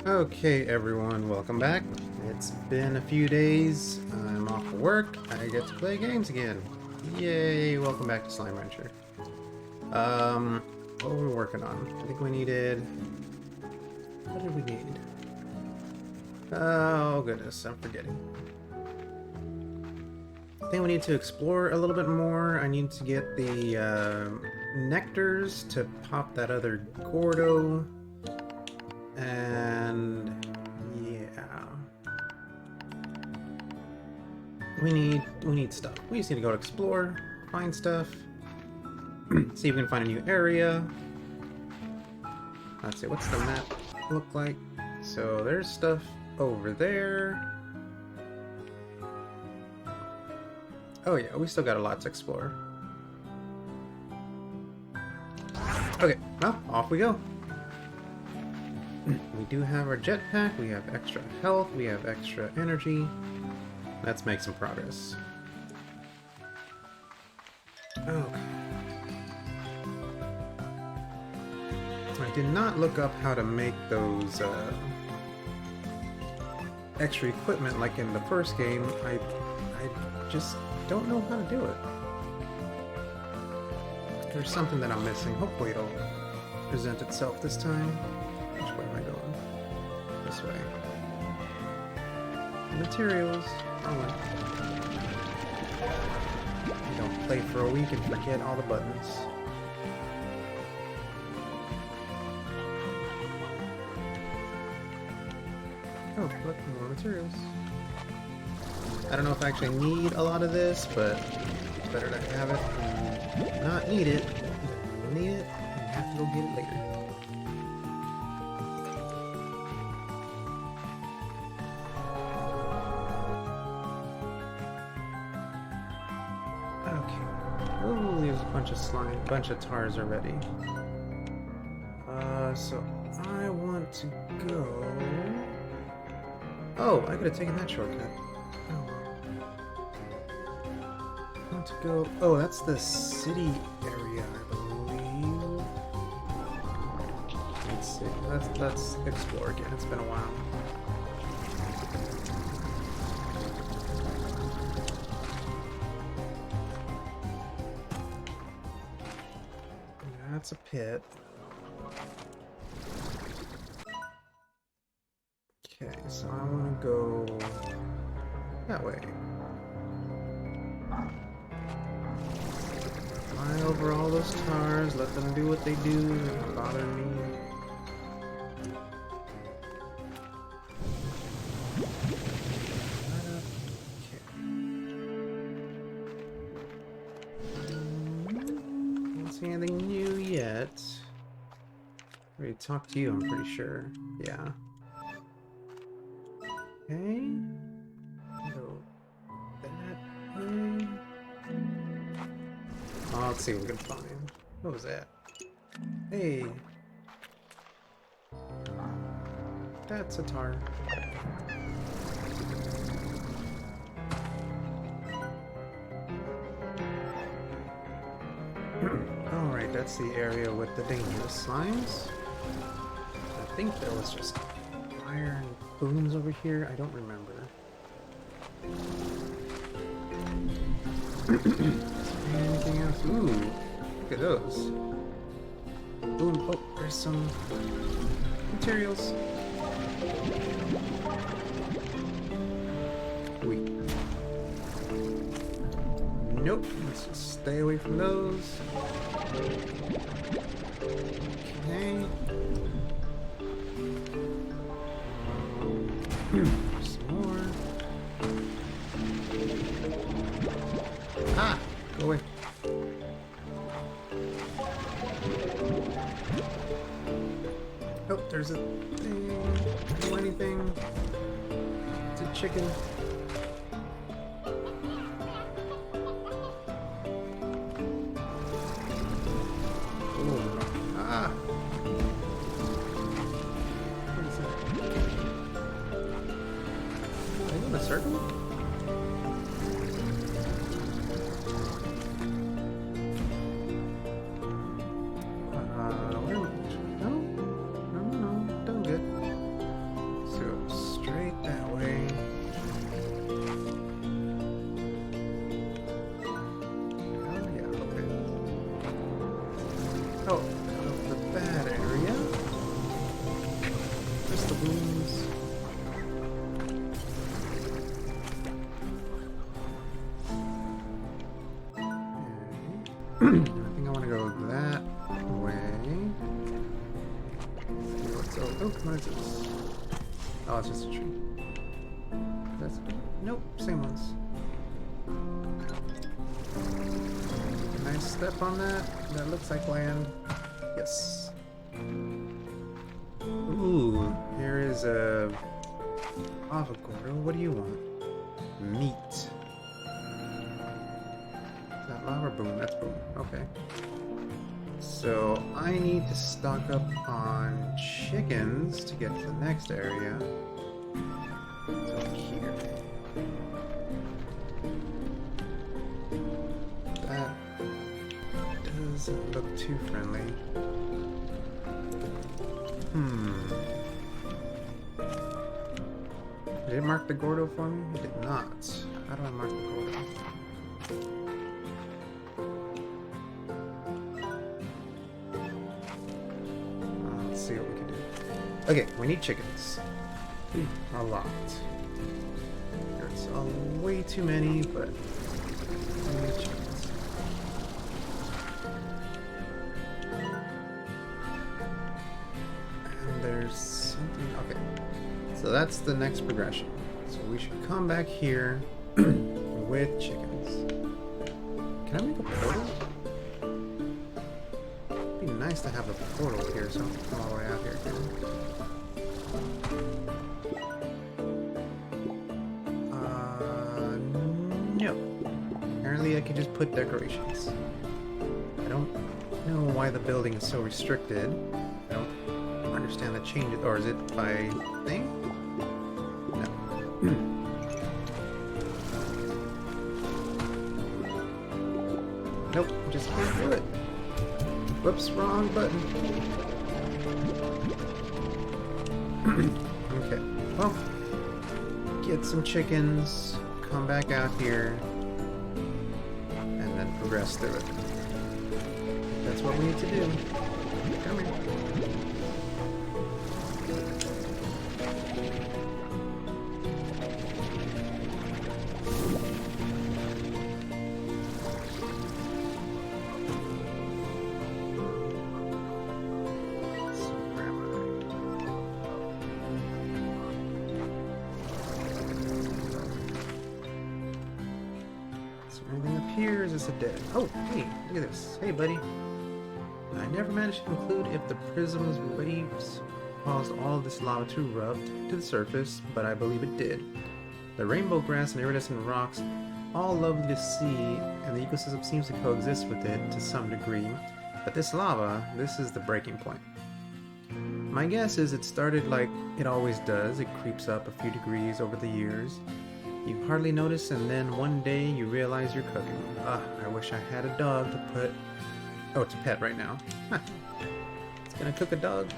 Okay, everyone, welcome back. It's been a few days. I'm off of work. I get to play games again. Yay! Welcome back to Slime Rancher. What were we working on? I think we needed. What did we need? Oh goodness, I'm forgetting. I think we need to explore a little bit more. I need to get the nectars to pop that other Gordo. And yeah, we need stuff. We just need to go to explore, find stuff, see if we can find a new area. Let's see, what's the map look like? So there's stuff over there. Oh yeah, we still got a lot to explore. Okay, well, off we go. We do have our jetpack, we have extra health, we have extra energy. Let's make some progress. Okay. I did not look up how to make those extra equipment like in the first game. I just don't know how to do it. There's something that I'm missing. Hopefully it'll present itself this time. Which way am I going? This way. Materials. Oh, you don't play for a week and forget all the buttons. Oh, look, more materials. I don't know if I actually need a lot of this, but it's better to have it and not need it. When you need it, you have to go get it later. Oh, there's a bunch of slime, bunch of tars already. So I want to go. Oh, I could have taken that shortcut. Oh well. I want to go. Oh, that's the city area, I believe. Let's see. Let's explore again. It's been a while. That's a pit. Okay, so I want to go that way. Fly over all those tars, let them do what they do, they don't bother me. Anything new yet? I already talked to you, I'm pretty sure. Yeah. Okay. Go that way. Oh, let's see what we can find. What was that? Hey. That's a tar. Alright, that's the area with the dangerous slimes. I think there was just iron booms over here. I don't remember. Anything else? Ooh, look at those. Boom. Oh, there's some materials. Wait. Nope, let's just stay away from those. Okay. Some more. Ah! Go away. Oh, there's a thing. Do anything. It's a chicken. Circle? Where am I? No? No, don't get. booms. Okay. I think I want to go that way. What's oh, what is this? Oh, it's just a tree. That's nope, same ones. Can I step on that? That looks like land. Yes. Ooh, here is a Boom Gordo. What do you want? Meat. Is that lava? Boom. That's boom. Okay. So I need to stock up on chickens to get to the next area. It's over here. That doesn't look too friendly. Did it mark the Gordo for me? It did not. How do I mark the Gordo? Let's see what we can do. Okay, we need chickens. A lot. There's way too many, but we need chickens. And there's something. Okay. So that's the next progression. So we should come back here with chickens. Can I make a portal? It'd be nice to have a portal here so I don't come all the way out here again. No. Apparently I can just put decorations. I don't know why the building is so restricted. I don't understand the changes. Or is it by thing? Nope, just can't do it. Whoops, wrong button. Okay, well, get some chickens, come back out here, and then progress through it. That's what we need to do. Come here. Here is this a dead? Oh, hey, look at this. Hey, buddy. I never managed to conclude if the prism's waves caused all this lava to erupt to the surface, but I believe it did. The rainbow grass and iridescent rocks, all lovely to see, and the ecosystem seems to coexist with it to some degree. But this lava, this is the breaking point. My guess is it started like it always does. It creeps up a few degrees over the years. You hardly notice, and then one day you realize you're cooking. I wish I had a dog to put... Oh, it's a pet right now. Huh. It's gonna cook a dog.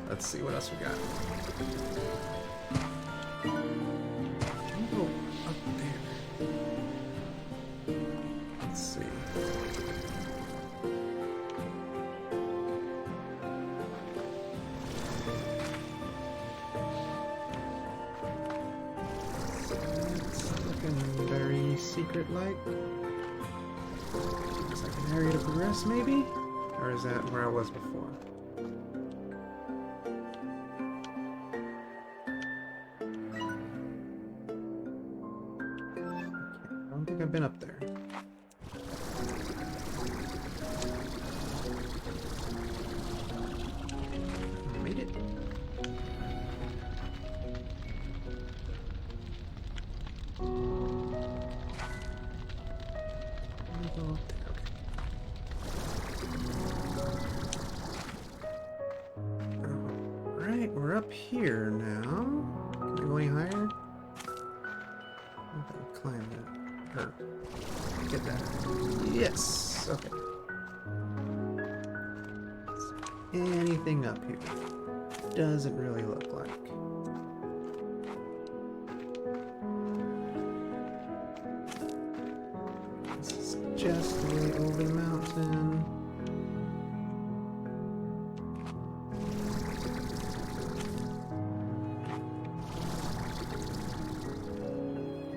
Let's see what else we got. Oh, up there. Let's see. Very secret-like. Looks like an area to progress, maybe? Or is that where I was before? Okay, I don't think I've been up there. Made it. Alright, we're up here now. Can we go any higher? I'm gonna climb that. Or get that. Yes! Okay. Anything up here? Doesn't really look like. Just way over the mountain.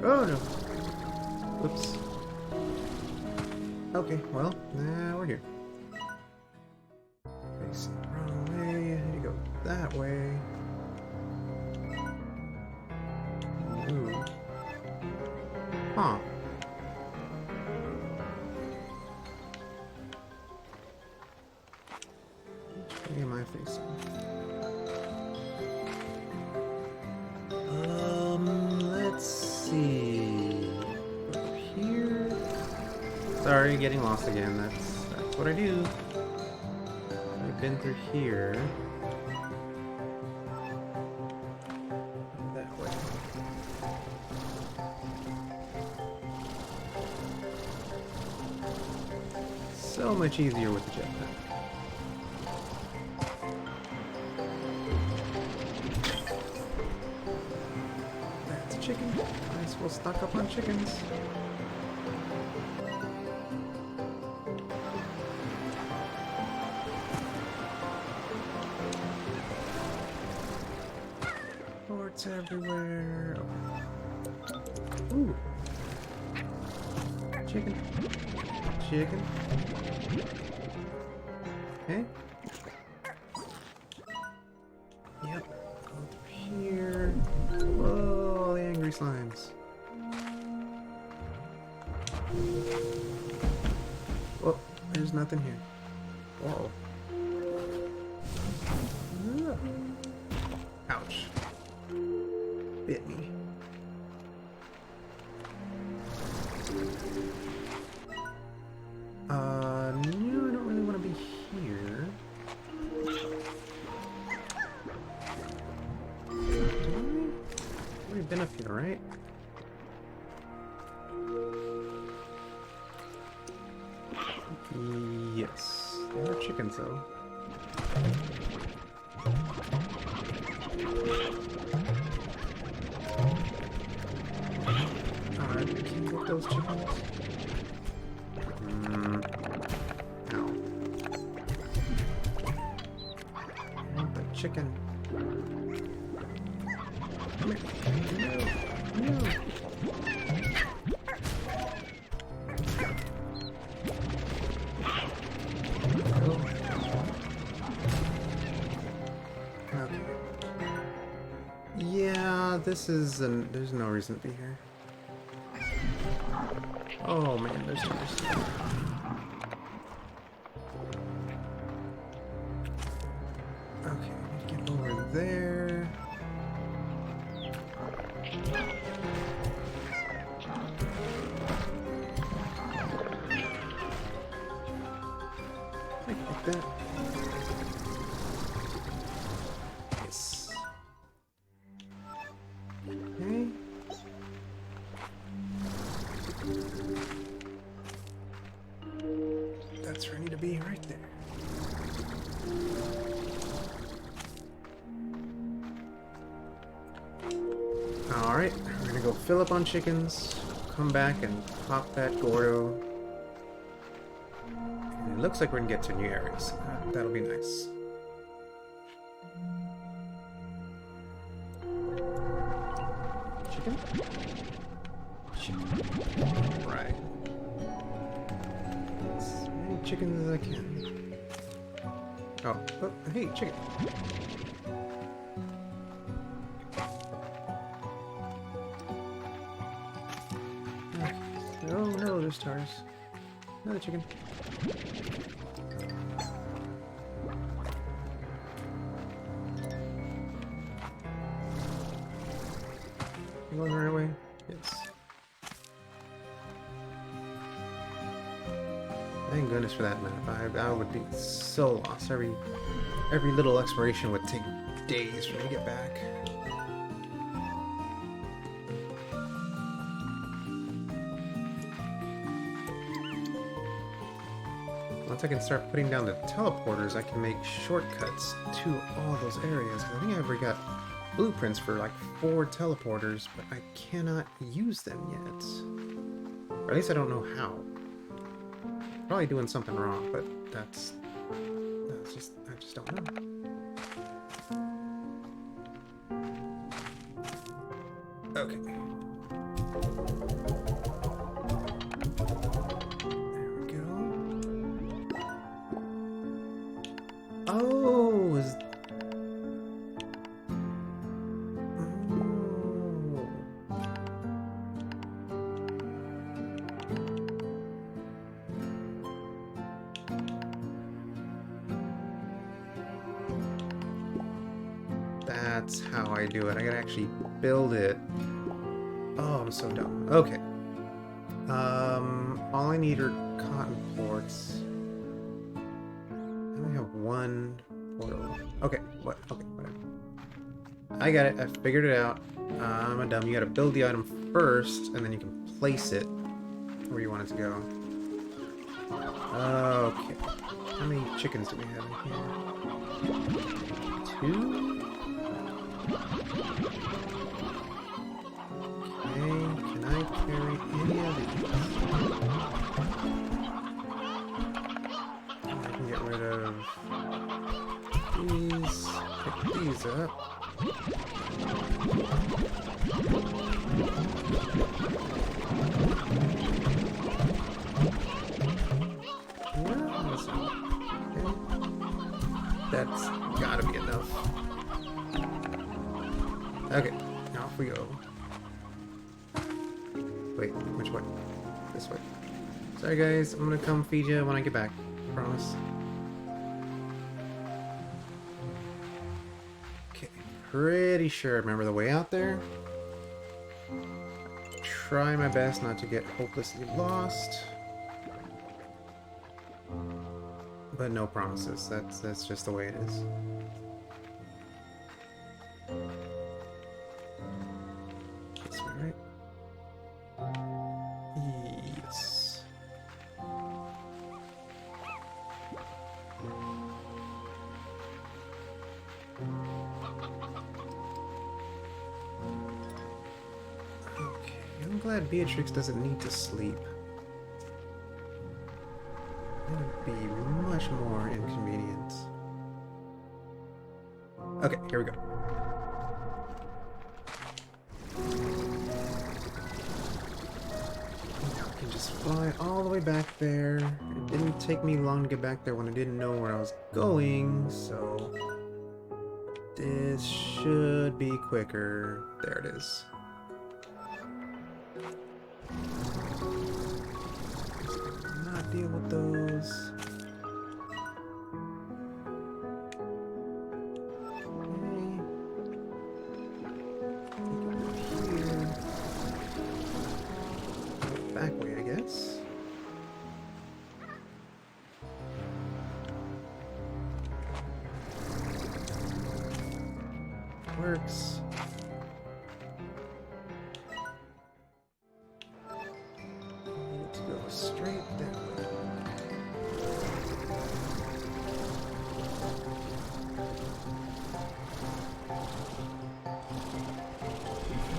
Oh no! Whoops. Okay, well, now we're here. Facing the wrong way. I need to go that way. Ooh. Huh. Which way am I facing? Let's see. Up here. Sorry, getting lost again. That's what I do. We've been through here. That way. So much easier with the jetpack. That's a chicken. Nice, we'll stock up on chickens. Ports everywhere. Ooh. Chicken. Chicken. Okay. Yep. Over here. Whoa, the angry slimes. Oh, there's nothing here. Whoa. Ouch. Bit me. No, I don't really want to be here. We've been up here, right? Yes. There are chickens, though. Alright, we can get those chickens. No. And the chicken. Come here. No. No. Okay. Yeah, this is there's no reason to be here. Oh man, there's cars. Okay, we need to get over there. Like that. Yes. Okay. That's where I need to be, right there. Alright, we're gonna go fill up on chickens, come back and pop that Gordo. And it looks like we're gonna get to new areas. That'll be nice. Chicken? Chicken. Right. As many chickens as I can. Oh, hey, chicken. Oh no, there's tars. Another chicken. You going the right way? Yes. Thank goodness for that map. I would be so lost. Every little exploration would take days for me to get back. Once I can start putting down the teleporters, I can make shortcuts to all those areas. I think I've already got blueprints for like 4 teleporters, but I cannot use them yet. Or at least I don't know how. Probably doing something wrong, but I just don't know. Okay. Oh, that's how I do it. I gotta actually build it. Oh, I'm so dumb. Okay. All I need are cotton ports. I only have one portal. Okay, what? Okay, whatever. I got it. I figured it out. I'm a dumb. You gotta build the item first, and then you can place it where you want it to go. Okay. How many chickens do we have in here? 2? Okay, can I carry any of these? I can get rid of these, pick these up. That's gotta be enough. Okay, now off we go. Wait, which way? This way. Sorry guys, I'm gonna come feed you when I get back. Promise. Okay, pretty sure I remember the way out there. Try my best not to get hopelessly lost. But no promises. That's just the way it is. This way, right? Yes. Okay, I'm glad Beatrix doesn't need to sleep. It would be much more inconvenient. Okay, here we go. Now I can just fly all the way back there. It didn't take me long to get back there when I didn't know where I was going, so this should be quicker. There it is. Not deal with those. Back way, I guess. Works. Need to go straight down.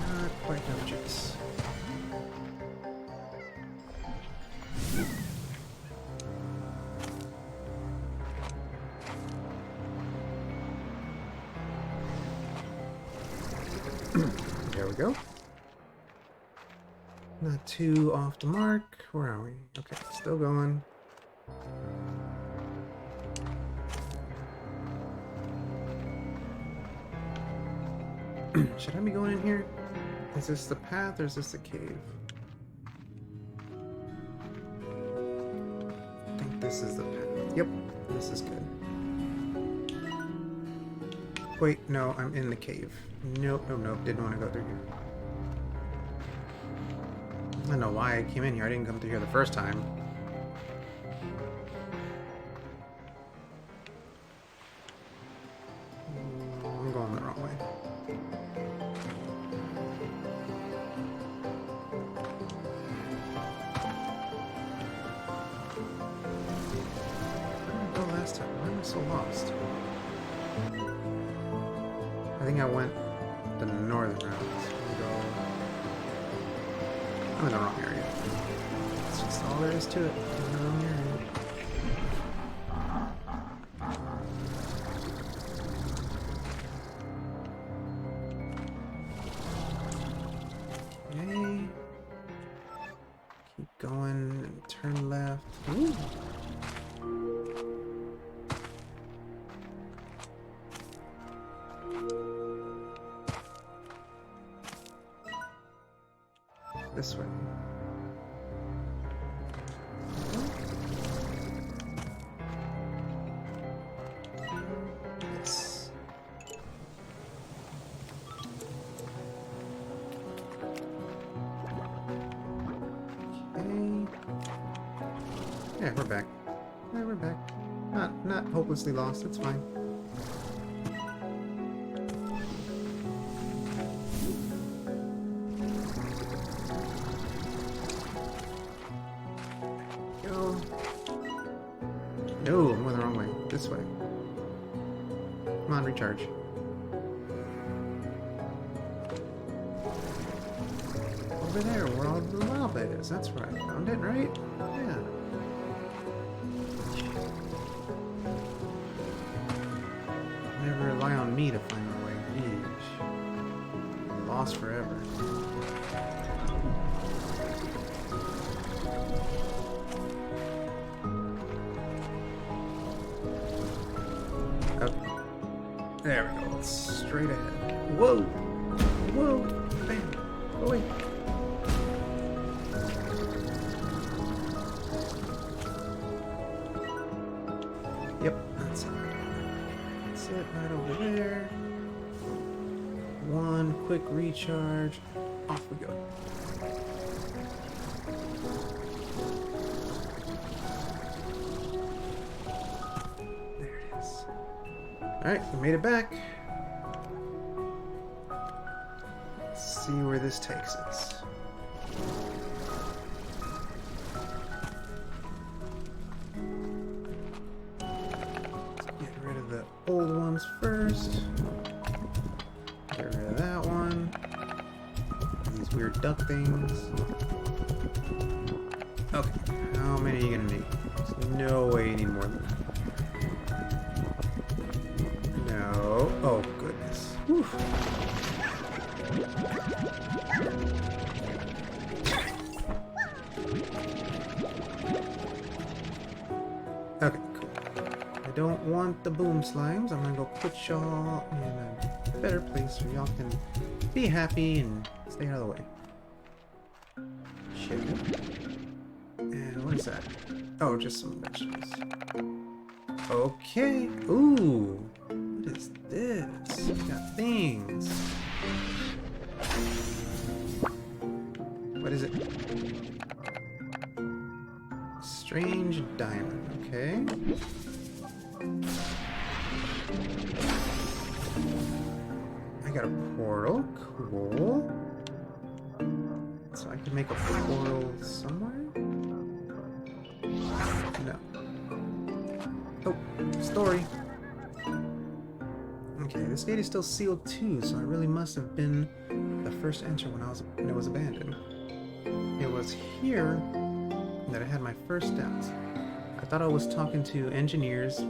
Not quite no juice. There we go. Not too off the mark. Where are we? Okay, still going. Should I be going in here? Is this the path or is this the cave? I think this is the path. Yep, this is good. Wait, no, I'm in the cave. Nope, nope, nope, didn't want to go through here. I don't know why I came in here. I didn't come through here the first time. I'm going the wrong way. Where did I go last time? Why am I so lost? I think I went the northern route. I'm in the wrong area. That's just all there is to it. I'm in the wrong area. Okay. Keep going and turn left. Ooh. this way. Yes. Okay. Yeah, we're back. Yeah, we're back. Not hopelessly lost. It's fine. Go. No, I'm going the wrong way. This way. Come on, recharge. Over there, where all the lava is. That's where I found it, right? Yeah. Never rely on me to find my way. Yeesh. Lost forever. Okay. There we go. It's straight ahead. Whoa! Whoa! Bam! Go away. Yep, that's it. That's it, right over there. One quick recharge. Off we go. There it is. Alright, we made it back. Let's see where this takes us. Get rid of the old ones first. Get rid of that one. These weird duck things. Okay, how many are you gonna need? There's no way you need more than that. No. Oh, goodness. Whew. Okay, cool. I don't want the boom slimes. I'm gonna go put y'all in a better place where y'all can be happy and stay out of the way. Chicken. And what is that? Oh, just some vegetables. Okay. Ooh. What is this? We got things. What is it? Strange diamond. Okay. I got a portal. Cool. So I can make a portal somewhere? No. Oh, story. Okay, this gate is still sealed too, so I really must have been the first enter when it was abandoned. It was here that I had my first doubts. I thought I was talking to engineers,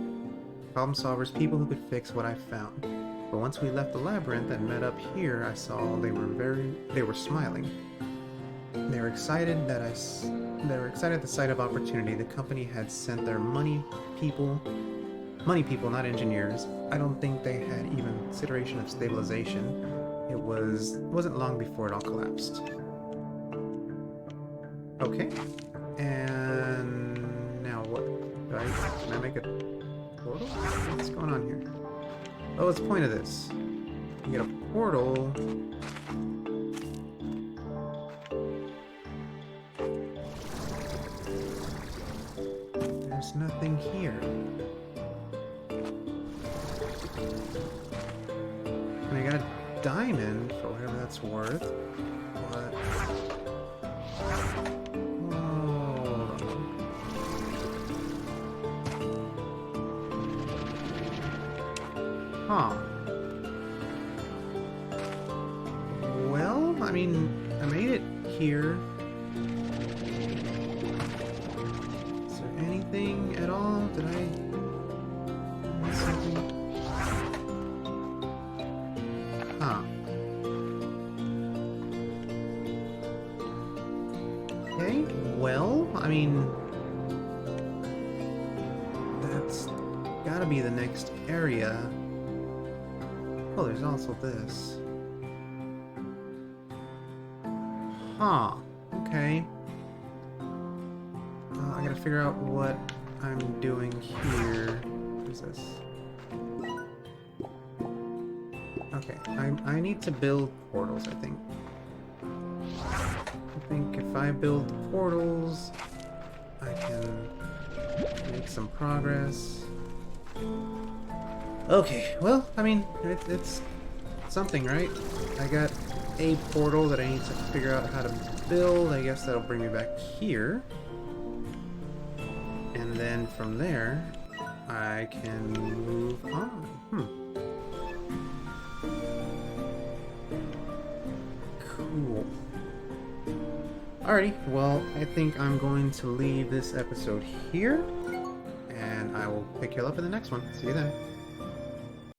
problem solvers, people who could fix what I found. But once we left the labyrinth and met up here, I saw they were smiling. They were excited at the sight of opportunity. The company had sent their money people, not engineers. I don't think they had even consideration of stabilization. It wasn't long before it all collapsed. Okay. And now what? Can I make a portal? What's going on here? Oh, what's the point of this? You get a portal. There's nothing here. And I got a diamond for whatever that's worth. But huh. Well, I mean, I made it here. Is there anything at all? Did I miss something? Huh. Okay, well, I mean, that's gotta be the next area. Oh, there's also this. Huh. Okay. I gotta figure out what I'm doing here. What is this? Okay, I need to build portals, I think. I think if I build portals, I can make some progress. Okay, well, I mean, it's something, right? I got a portal that I need to figure out how to build. I guess that'll bring me back here. And then from there, I can move on. Cool. Alrighty, well, I think I'm going to leave this episode here, and I will pick you up in the next one. See you then.